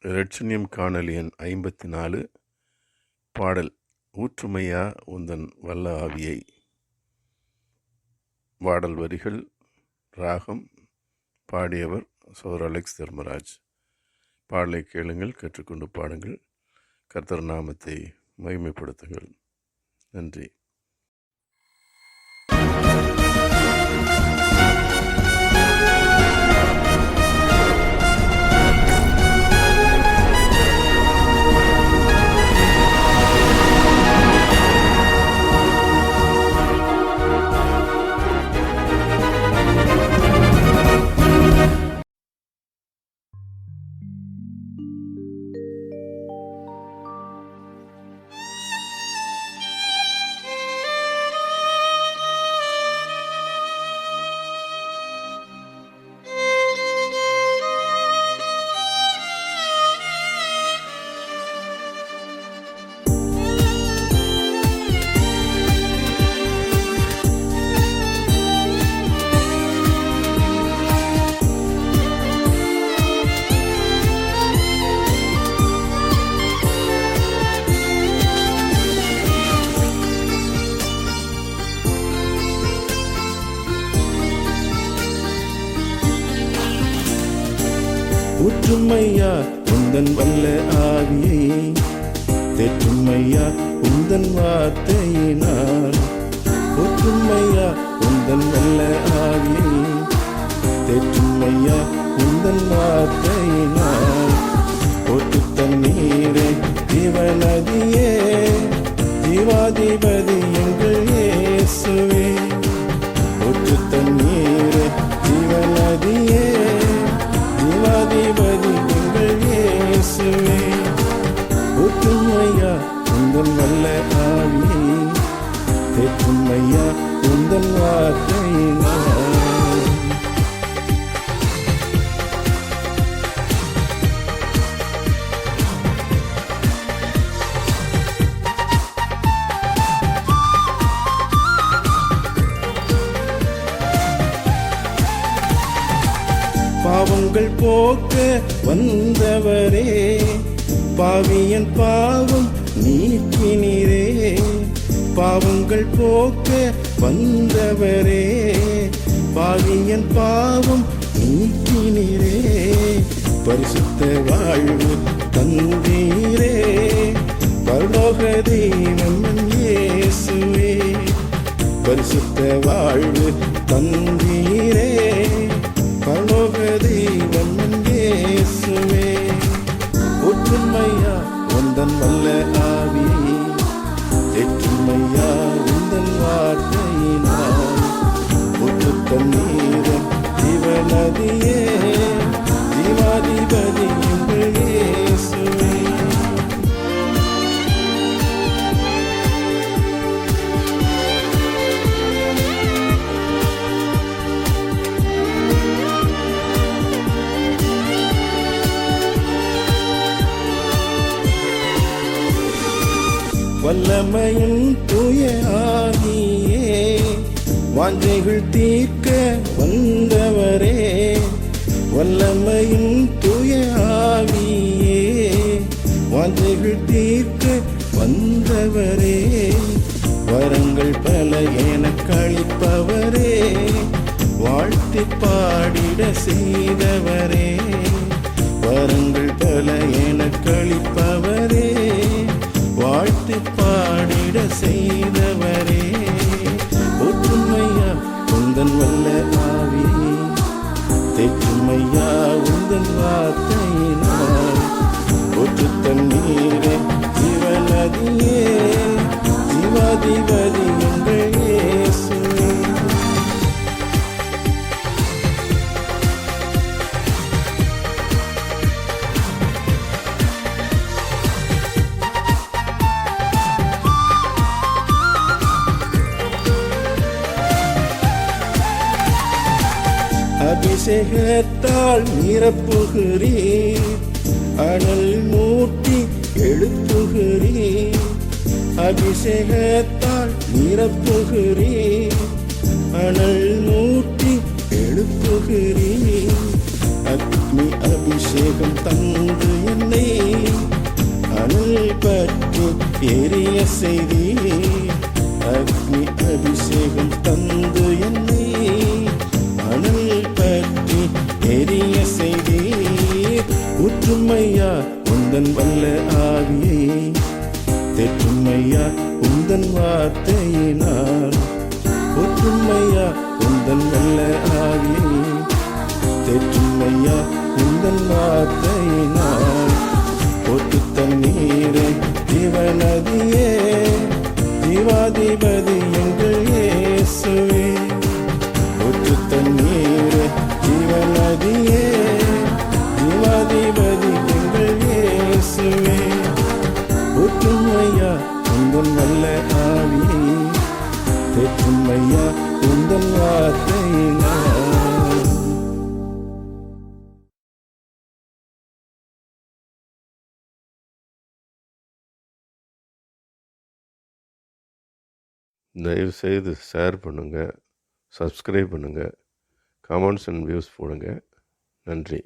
இரட்சணியம் காணல் எண் 54 பாடல் ஊற்றுமையா உந்தன் வல்ல ஆவியை. பாடல் வரிகள், ராகம், பாடியவர் சௌர் அலெக்ஸ் தர்மராஜ். பாடலை கேளுங்கள், கற்றுக்கொண்டு பாடுங்கள், கர்த்தர் நாமத்தை மகிமைப்படுத்துங்கள். நன்றி. ஊற்றுமையா உந்தன் வல்ல ஆவியை, தேற்றுமையா உந்தன் வார்த்தையினால். ஊற்றுமையா உந்தன் வல்ல ஆவியை, தேற்றுமையா உந்தன் வார்த்தையினால். ஊற்று தண்ணீரே ஜீவநதியே, ஜீவாதிபதி எங்கள் இயேசுவே. ஊற்று தண்ணீரே ஜீவநதியே, ஜீவாதிபதி எங்கள் இயேசுவே. ஊற்றுமையா உந்தன் வல்ல ஆவியை, தேற்றுமையா உந்தன் வார்த்தையினால். பாவங்கள் போக்க வந்தவரே, பாவியன் பாவம் நீக்கினீரே. பாவங்கள் போக்க வந்தவரே, பாவியன் பாவம் நீக்கினீரே. பரிசுத்த வாழ்வு தந்தீரே, பரலோக தெய்வம் இயேசுவே. பரிசுத்த வாழ்வு தந்தீரே, பரலோக தெய்வம் இயேசுவே. ஊற்றுமையா உந்தன் வல்ல ஆவியை, தேற்றுமையா உந்தன் வார்த்தையினால். ஊற்று தண்ணீரன் ஜீவநதியே, ஜீவாதிபதி எங்கள் இயேசுவே. வல்லமையின் தூய ஆவியே, வாஞ்சைகள் தீர்க்க வந்தவரே. வல்லமையின் தூய ஆவியே, வாஞ்சைகள் தீர்க்க வந்தவரே. வரங்கள் பல எனக் அளிப்பவரே, வாழ்த்தி பாடிட செய்தவரே. வரங்கள் பல எனக் அளிப்பவரே, வாழ்த்து பாடிட செய்தவரே. ஊற்றுமையா உந்தன் வல்ல ஆவியை, தேற்றுமையா உந்தன் வார்த்தையினால். ஊற்று தண்ணீரே ஜீவநதியே, ஜீவாதிபதி எங்கள் இயேசுவே. அபிஷேகத்தால் நிரப்புகிறீர், அனல் மூட்டி எழுப்புகிறீர். அபிஷேகத்தால் நிரப்புகிறீர், அனல் மூட்டி எழுப்புகிறீர். அக்னி அபிஷேகம் தந்து என்னை செய்தி அக்னி அபிஷேகம் தந்து என்னை அனல் பற்றி எரிய செய்தி ஊற்றுமையா உந்தன் வல்ல ஆவியை தேற்றுமையா உந்தன் வார்த்தையினால் ஊற்றுமையா உந்தன் வல்ல ஆவியை தேற்றுமையா உந்தன் வார்த்தையினால் ஒட்டு தண்ணீரை ஜீவநதியே ஜீவாதிபதி எங்கள் இயேசுவே ஒட்டு தண்ணீரை ஜீவநதியே ஜீவாதிபதி எங்கள் இயேசுவே ஒற்றுமையா உந்தன் நல்ல ஆவியை தேற்றுமையா உந்தன் வார்த்தையினால். தயவுசெய்து ஷேர் பண்ணுங்கள், சப்ஸ்கிரைப் பண்ணுங்கள், கமெண்ட்ஸ் அண்ட் வியூஸ் போடுங்க. நன்றி.